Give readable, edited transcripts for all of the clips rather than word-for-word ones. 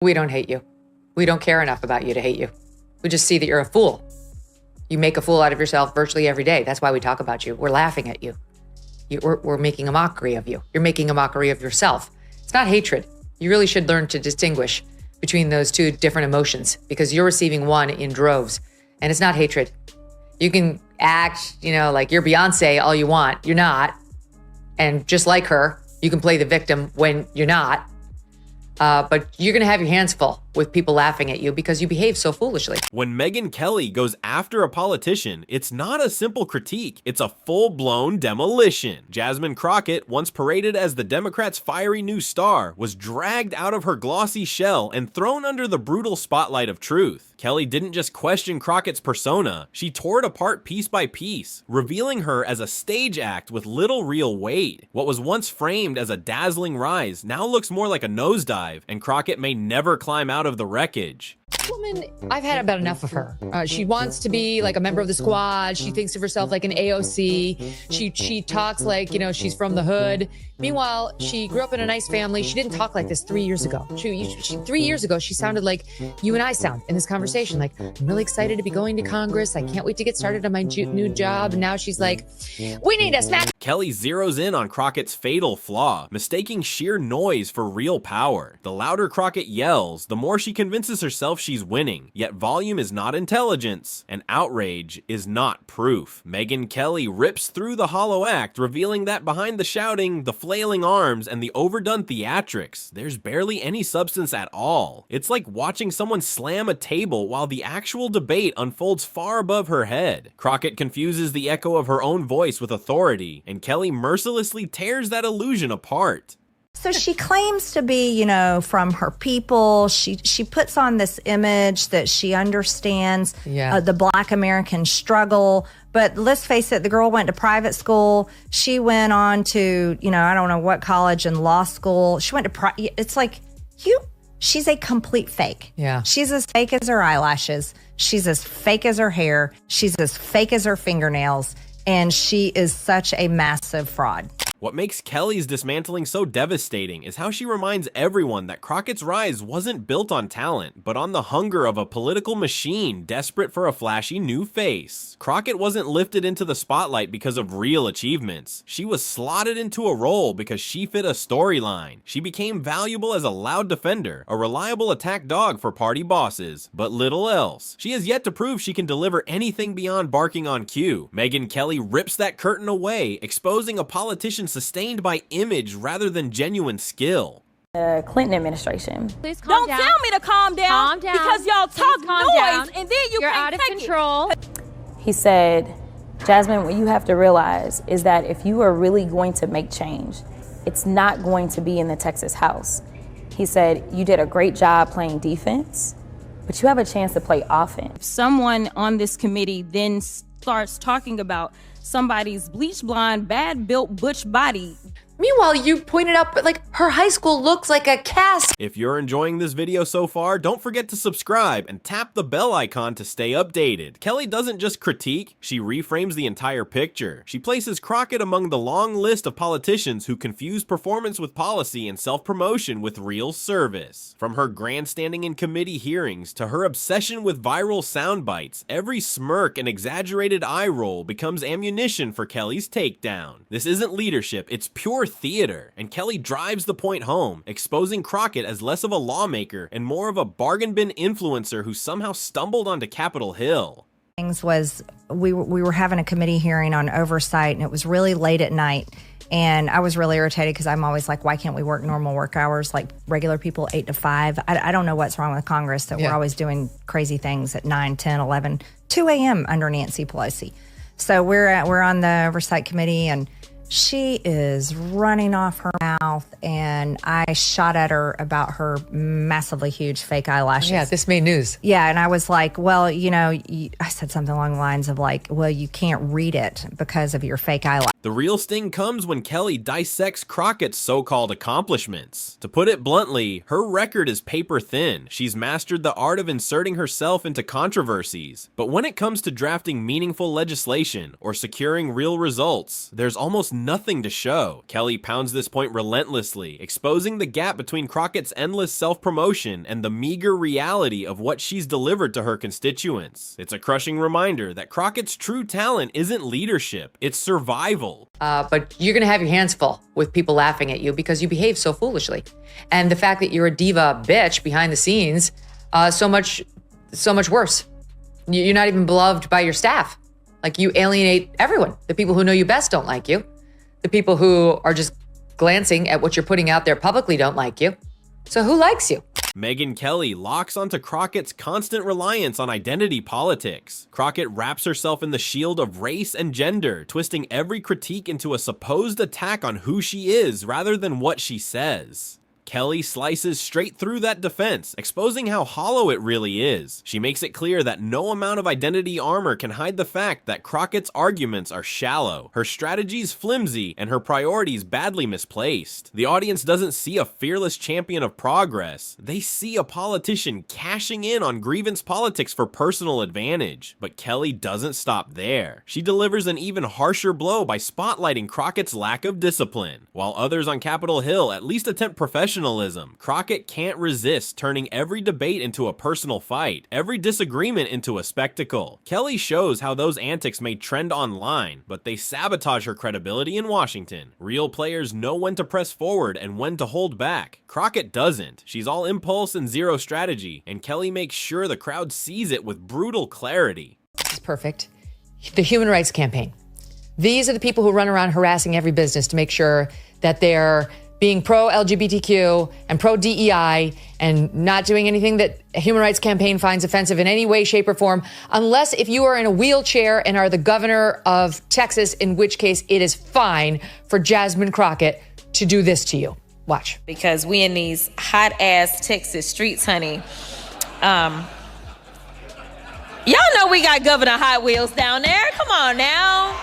We don't hate you. We don't care enough about you to hate you. We just see that you're a fool. You make a fool out of yourself virtually every day. That's why we talk about you. We're laughing at you. We're making a mockery of you. You're making a mockery of yourself. It's not hatred. You really should learn to distinguish between those two different emotions because you're receiving one in droves, and it's not hatred. You can act, like you're Beyonce all you want. You're not. And just like her, you can play the victim when you're not. But you're going to have your hands full with people laughing at you because you behave so foolishly. When Megyn Kelly goes after a politician, it's not a simple critique, it's a full-blown demolition. Jasmine Crockett, once paraded as the Democrats' fiery new star, was dragged out of her glossy shell and thrown under the brutal spotlight of truth. Kelly didn't just question Crockett's persona, she tore it apart piece by piece, revealing her as a stage act with little real weight. What was once framed as a dazzling rise now looks more like a nosedive, and Crockett may never climb out of the wreckage. Woman, I've had about enough of her. She wants to be like a member of the squad. She thinks of herself like an AOC. She talks like, she's from the hood. Meanwhile, she grew up in a nice family. She didn't talk like this 3 years ago. 3 years ago, she sounded like you and I sound in this conversation. Like, I'm really excited to be going to Congress. I can't wait to get started on my new job. And now she's like, we need a smack. Kelly zeroes in on Crockett's fatal flaw, mistaking sheer noise for real power. The louder Crockett yells, the more she convinces herself she's winning. Yet volume is not intelligence, and outrage is not proof. Megyn Kelly rips through the hollow act, revealing that behind the shouting, the flailing arms, and the overdone theatrics, there's barely any substance at all. It's like watching someone slam a table while the actual debate unfolds far above her head. Crockett confuses the echo of her own voice with authority, and Kelly mercilessly tears that illusion apart. So she claims to be, from her people. She puts on this image that she understands the Black American struggle. But let's face it, the girl went to private school. She went on to, I don't know what college and law school. She went to, it's like, she's a complete fake. Yeah. She's as fake as her eyelashes. She's as fake as her hair. She's as fake as her fingernails. And she is such a massive fraud. What makes Kelly's dismantling so devastating is how she reminds everyone that Crockett's rise wasn't built on talent, but on the hunger of a political machine desperate for a flashy new face. Crockett wasn't lifted into the spotlight because of real achievements. She was slotted into a role because she fit a storyline. She became valuable as a loud defender, a reliable attack dog for party bosses, but little else. She has yet to prove she can deliver anything beyond barking on cue. Megyn Kelly rips that curtain away, exposing a politician sustained by image rather than genuine skill. The Clinton administration. Please calm down. Don't tell me to calm down. Calm down. Because y'all talk noise and then You're out of control. He said, Jasmine, what you have to realize is that if you are really going to make change, it's not going to be in the Texas House. He said, you did a great job playing defense, but you have a chance to play offense. Someone on this committee then starts talking about somebody's bleach blonde, bad built butch body. Meanwhile, you pointed out, like, her high school looks like a cast. If you're enjoying this video so far, don't forget to subscribe and tap the bell icon to stay updated. Kelly doesn't just critique, she reframes the entire picture. She places Crockett among the long list of politicians who confuse performance with policy and self-promotion with real service. From her grandstanding in committee hearings to her obsession with viral sound bites, every smirk and exaggerated eye roll becomes ammunition for Kelly's takedown. This isn't leadership, it's pure theater, and Kelly drives the point home, exposing Crockett as less of a lawmaker and more of a bargain bin influencer who somehow stumbled onto Capitol Hill. We were having a committee hearing on oversight, and it was really late at night, and I was really irritated because I'm always like, why can't we work normal work hours like regular people, 8 to 5? I don't know what's wrong with Congress that we're always doing crazy things at 9, 10, 11, 2 a.m. under Nancy Pelosi. So we're on the oversight committee, and she is running off her mouth, and I shot at her about her massively huge fake eyelashes. Yeah, this made news. Yeah, and I was like, well, I said something along the lines of like, well, you can't read it because of your fake eyelashes. The real sting comes when Kelly dissects Crockett's so-called accomplishments. To put it bluntly, her record is paper thin. She's mastered the art of inserting herself into controversies. But when it comes to drafting meaningful legislation or securing real results, there's almost nothing to show. Kelly pounds this point relentlessly, exposing the gap between Crockett's endless self-promotion and the meager reality of what she's delivered to her constituents. It's a crushing reminder that Crockett's true talent isn't leadership, it's survival. But you're going to have your hands full with people laughing at you because you behave so foolishly. And the fact that you're a diva bitch behind the scenes, so much worse. You're not even beloved by your staff. Like, you alienate everyone. The people who know you best don't like you. The people who are just glancing at what you're putting out there publicly don't like you. So who likes you? Megyn Kelly locks onto Crockett's constant reliance on identity politics. Crockett wraps herself in the shield of race and gender, twisting every critique into a supposed attack on who she is rather than what she says. Kelly slices straight through that defense, exposing how hollow it really is. She makes it clear that no amount of identity armor can hide the fact that Crockett's arguments are shallow, her strategies flimsy, and her priorities badly misplaced. The audience doesn't see a fearless champion of progress. They see a politician cashing in on grievance politics for personal advantage. But Kelly doesn't stop there. She delivers an even harsher blow by spotlighting Crockett's lack of discipline. While others on Capitol Hill at least attempt professionalism, Crockett can't resist turning every debate into a personal fight, every disagreement into a spectacle. Kelly shows how those antics may trend online, but they sabotage her credibility in Washington. Real players know when to press forward and when to hold back. Crockett doesn't. She's all impulse and zero strategy, and Kelly makes sure the crowd sees it with brutal clarity. It's perfect. The Human Rights Campaign. These are the people who run around harassing every business to make sure that they're being pro-LGBTQ and pro-DEI and not doing anything that a Human Rights Campaign finds offensive in any way, shape, or form, unless if you are in a wheelchair and are the governor of Texas, in which case it is fine for Jasmine Crockett to do this to you. Watch. Because we in these hot-ass Texas streets, honey. Y'all know we got Governor Hot Wheels down there. Come on now.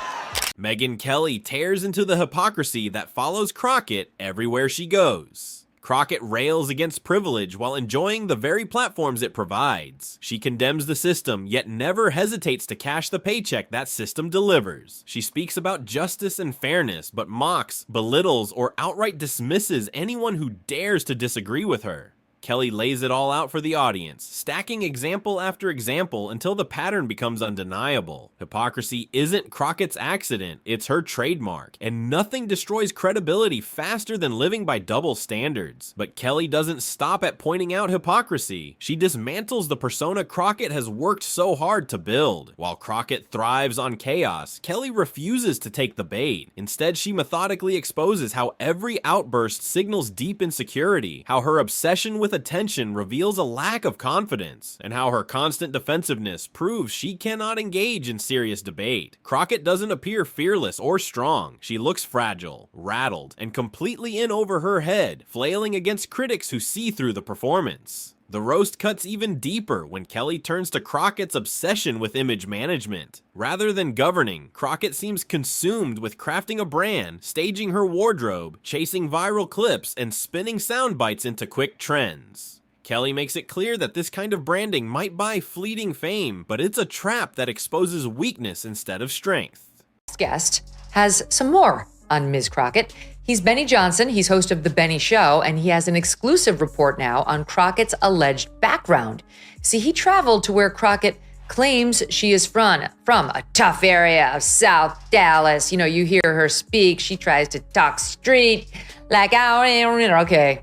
Megyn Kelly tears into the hypocrisy that follows Crockett everywhere she goes. Crockett rails against privilege while enjoying the very platforms it provides. She condemns the system, yet never hesitates to cash the paycheck that system delivers. She speaks about justice and fairness, but mocks, belittles, or outright dismisses anyone who dares to disagree with her. Kelly lays it all out for the audience, stacking example after example until the pattern becomes undeniable. Hypocrisy isn't Crockett's accident, it's her trademark, and nothing destroys credibility faster than living by double standards. But Kelly doesn't stop at pointing out hypocrisy. She dismantles the persona Crockett has worked so hard to build. While Crockett thrives on chaos, Kelly refuses to take the bait. Instead, she methodically exposes how every outburst signals deep insecurity, how her obsession with attention reveals a lack of confidence, and how her constant defensiveness proves she cannot engage in serious debate. Crockett doesn't appear fearless or strong. She looks fragile, rattled, and completely in over her head, flailing against critics who see through the performance. The roast cuts even deeper when Kelly turns to Crockett's obsession with image management. Rather than governing, Crockett seems consumed with crafting a brand, staging her wardrobe, chasing viral clips, and spinning sound bites into quick trends. Kelly makes it clear that this kind of branding might buy fleeting fame, but it's a trap that exposes weakness instead of strength. This guest has some more on Ms. Crockett. He's Benny Johnson. He's host of The Benny Show, and he has an exclusive report now on Crockett's alleged background. See, he traveled to where Crockett claims she is from a tough area of South Dallas. You know, you hear her speak. She tries to talk street like, okay.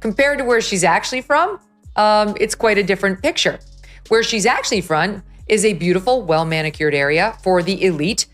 Compared to where she's actually from, it's quite a different picture. Where she's actually from is a beautiful, well-manicured area for the elite.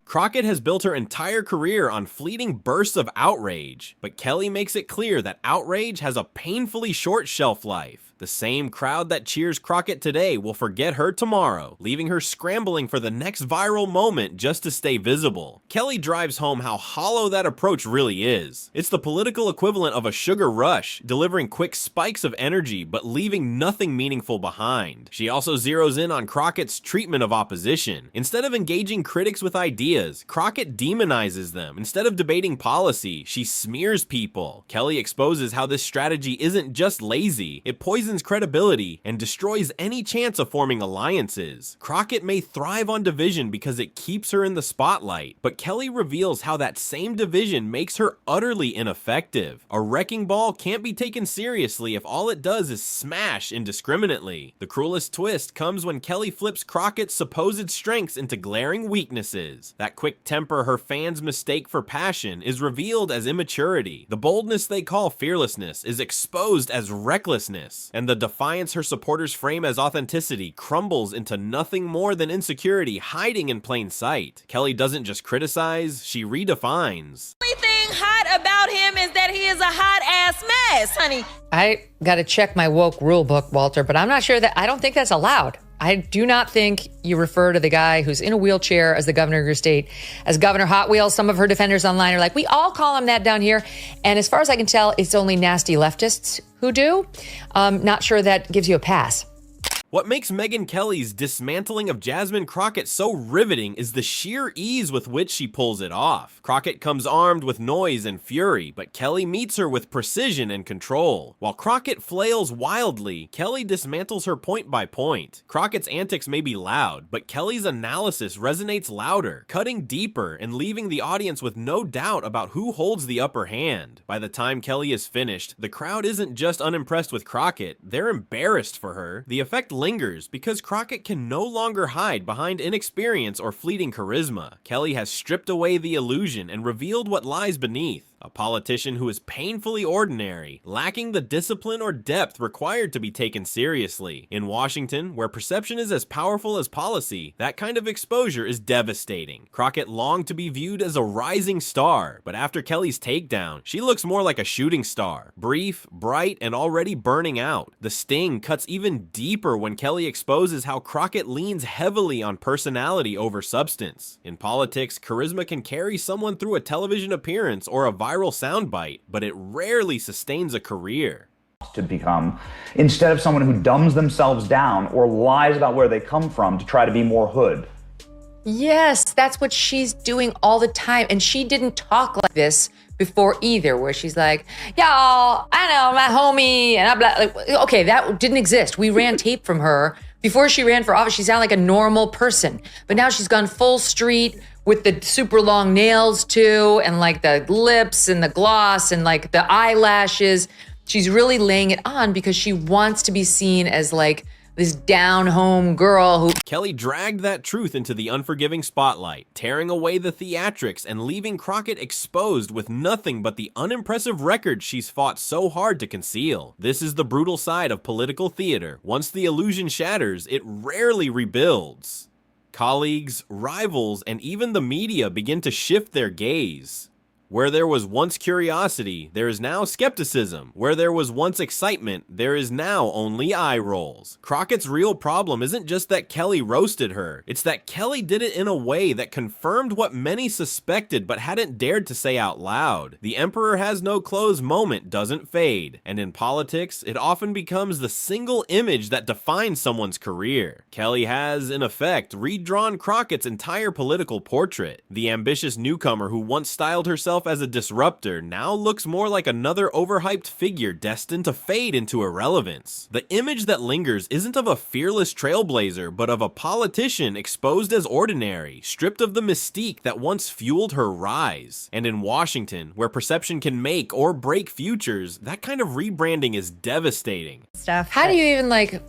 Crockett has built her entire career on fleeting bursts of outrage, but Kelly makes it clear that outrage has a painfully short shelf life. The same crowd that cheers Crockett today will forget her tomorrow, leaving her scrambling for the next viral moment just to stay visible. Kelly drives home how hollow that approach really is. It's the political equivalent of a sugar rush, delivering quick spikes of energy but leaving nothing meaningful behind. She also zeroes in on Crockett's treatment of opposition. Instead of engaging critics with ideas, Crockett demonizes them. Instead of debating policy, she smears people. Kelly exposes how this strategy isn't just lazy, it poisons poisons credibility and destroys any chance of forming alliances. Crockett may thrive on division because it keeps her in the spotlight, but Kelly reveals how that same division makes her utterly ineffective. A wrecking ball can't be taken seriously if all it does is smash indiscriminately. The cruelest twist comes when Kelly flips Crockett's supposed strengths into glaring weaknesses. That quick temper her fans mistake for passion is revealed as immaturity. The boldness they call fearlessness is exposed as recklessness, and the defiance her supporters frame as authenticity crumbles into nothing more than insecurity hiding in plain sight. Kelly doesn't just criticize, she redefines. The only thing hot about him is that he is a hot ass mess, honey. I got to check my woke rule book, Walter, but I'm not sure I don't think that's allowed. I do not think you refer to the guy who's in a wheelchair as the governor of your state as Governor Hot Wheels. Some of her defenders online are like, we all call him that down here. And as far as I can tell, it's only nasty leftists who do. Not sure that gives you a pass. What makes Megyn Kelly's dismantling of Jasmine Crockett so riveting is the sheer ease with which she pulls it off. Crockett comes armed with noise and fury, but Kelly meets her with precision and control. While Crockett flails wildly, Kelly dismantles her point by point. Crockett's antics may be loud, but Kelly's analysis resonates louder, cutting deeper and leaving the audience with no doubt about who holds the upper hand. By the time Kelly is finished, the crowd isn't just unimpressed with Crockett, they're embarrassed for her. The effect lingers because Crockett can no longer hide behind inexperience or fleeting charisma. Kelly has stripped away the illusion and revealed what lies beneath. A politician who is painfully ordinary, lacking the discipline or depth required to be taken seriously. In Washington, where perception is as powerful as policy, that kind of exposure is devastating. Crockett longed to be viewed as a rising star, but after Kelly's takedown, she looks more like a shooting star. Brief, bright, and already burning out. The sting cuts even deeper when Kelly exposes how Crockett leans heavily on personality over substance. In politics, charisma can carry someone through a television appearance or a viral soundbite, but it rarely sustains a career. To become, instead of someone who dumbs themselves down or lies about where they come from to try to be more hood. Yes, that's what she's doing all the time. And she didn't talk like this before either, where she's like, y'all, I know, my homie, and I'm like, okay, that didn't exist. We ran tape from her. Before she ran for office, she sounded like a normal person. But now she's gone full street with the super long nails too, and like the lips and the gloss and like the eyelashes. She's really laying it on because she wants to be seen as like this down-home girl who... Kelly dragged that truth into the unforgiving spotlight, tearing away the theatrics and leaving Crockett exposed with nothing but the unimpressive record she's fought so hard to conceal. This is the brutal side of political theater. Once the illusion shatters, it rarely rebuilds. Colleagues, rivals, and even the media begin to shift their gaze. Where there was once curiosity, there is now skepticism. Where there was once excitement, there is now only eye rolls. Crockett's real problem isn't just that Kelly roasted her, it's that Kelly did it in a way that confirmed what many suspected but hadn't dared to say out loud. The emperor has no clothes moment doesn't fade, and in politics, it often becomes the single image that defines someone's career. Kelly has, in effect, redrawn Crockett's entire political portrait. The ambitious newcomer who once styled herself as a disruptor now looks more like another overhyped figure destined to fade into irrelevance. The image that lingers isn't of a fearless trailblazer, but of a politician exposed as ordinary, stripped of the mystique that once fueled her rise. And in Washington, where perception can make or break futures, that kind of rebranding is devastating. How do you even like...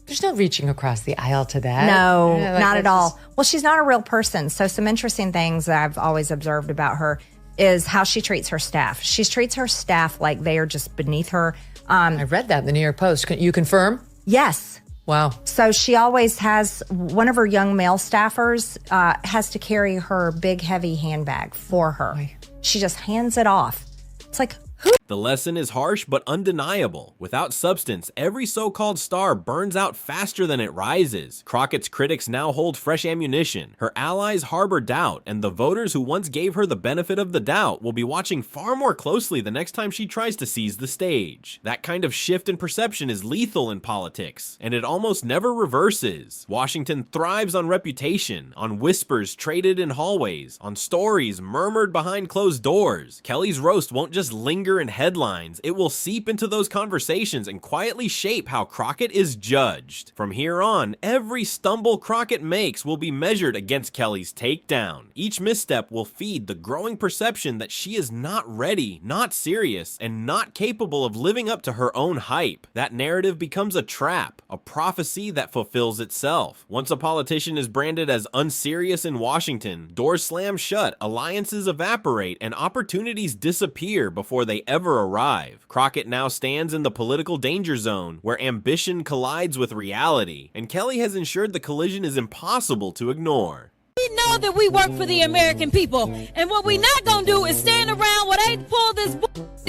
There's no reaching across the aisle to that. No, Yeah, like, not at all. just- Well, she's not a real person. So some interesting things that I've always observed about her is how she treats her staff. She treats her staff like they are just beneath her. I read that in the New York Post. Can you confirm? Yes. Wow. So she always has, one of her young male staffers has to carry her big, heavy handbag for her. She just hands it off. It's like, who? The lesson is harsh but undeniable. Without substance, every so-called star burns out faster than it rises. Crockett's critics now hold fresh ammunition. Her allies harbor doubt, and the voters who once gave her the benefit of the doubt will be watching far more closely the next time she tries to seize the stage. That kind of shift in perception is lethal in politics, and it almost never reverses. Washington thrives on reputation, on whispers traded in hallways, on stories murmured behind closed doors. Kelly's roast won't just linger in headlines, it will seep into those conversations and quietly shape how Crockett is judged. From here on, every stumble Crockett makes will be measured against Kelly's takedown. Each misstep will feed the growing perception that she is not ready, not serious, and not capable of living up to her own hype. That narrative becomes a trap, a prophecy that fulfills itself. Once a politician is branded as unserious in Washington, doors slam shut, alliances evaporate, and opportunities disappear before they ever arrive. Crockett now stands in the political danger zone, where ambition collides with reality, and Kelly has ensured the collision is impossible to ignore. We know that we work for the American people, and what we not gonna do is stand around while they pull this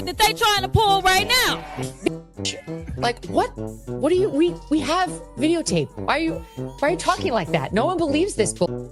that they trying to pull right now. Like, what? What do you, we have videotape. Why are you talking like that? No one believes this bull.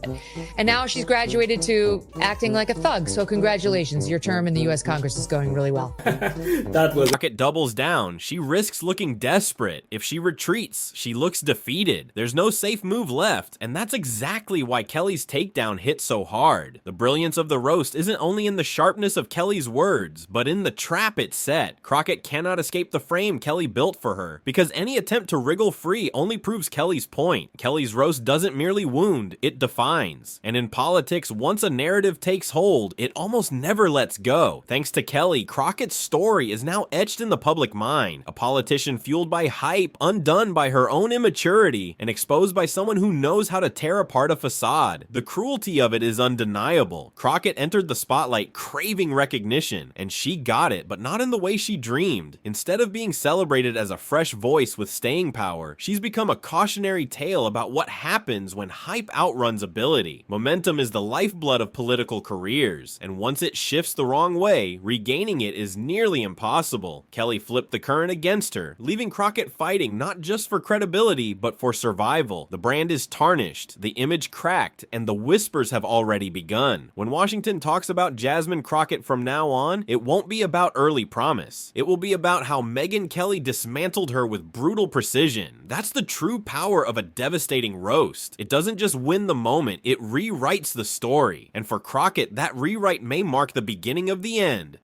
And now she's graduated to acting like a thug. So congratulations, your term in the U.S. Congress is going really well. Crockett doubles down. She risks looking desperate. If she retreats, she looks defeated. There's no safe move left, and that's exactly why Kelly's takedown hit so hard. The brilliance of the roast isn't only in the sharpness of Kelly's words, but in the trap it set. Crockett cannot escape the frame Kelly built for her, because any attempt to wriggle free only proves Kelly's point. Kelly's roast doesn't merely wound, it defines. And in politics, once a narrative takes hold, it almost never lets go. Thanks to Kelly, Crockett's story is now etched in the public mind. A politician fueled by hype, undone by her own immaturity, and exposed by someone who knows how to tear apart a facade. The cruelty of it is undeniable. Crockett entered the spotlight craving recognition, and she got it, but not in the way she dreamed. Instead of being celebrated as a fresh voice with staying power, she's become a cautionary tale about what happens when hype outruns ability. Momentum is the lifeblood of political careers, and once it shifts the wrong way, regaining it is nearly impossible. Kelly flipped the current against her, leaving Crockett fighting not just for credibility, but for survival. The brand is tarnished, the image cracked, and the whispers have already begun. When Washington talks about Jasmine Crockett from now on, it won't be about early promise. It will be about how Megyn Kelly dismantled her with brutal precision. That's the true power of a devastating roast. It doesn't just win the moment, it rewrites the story. And for Crockett, that rewrite may mark the beginning of the end.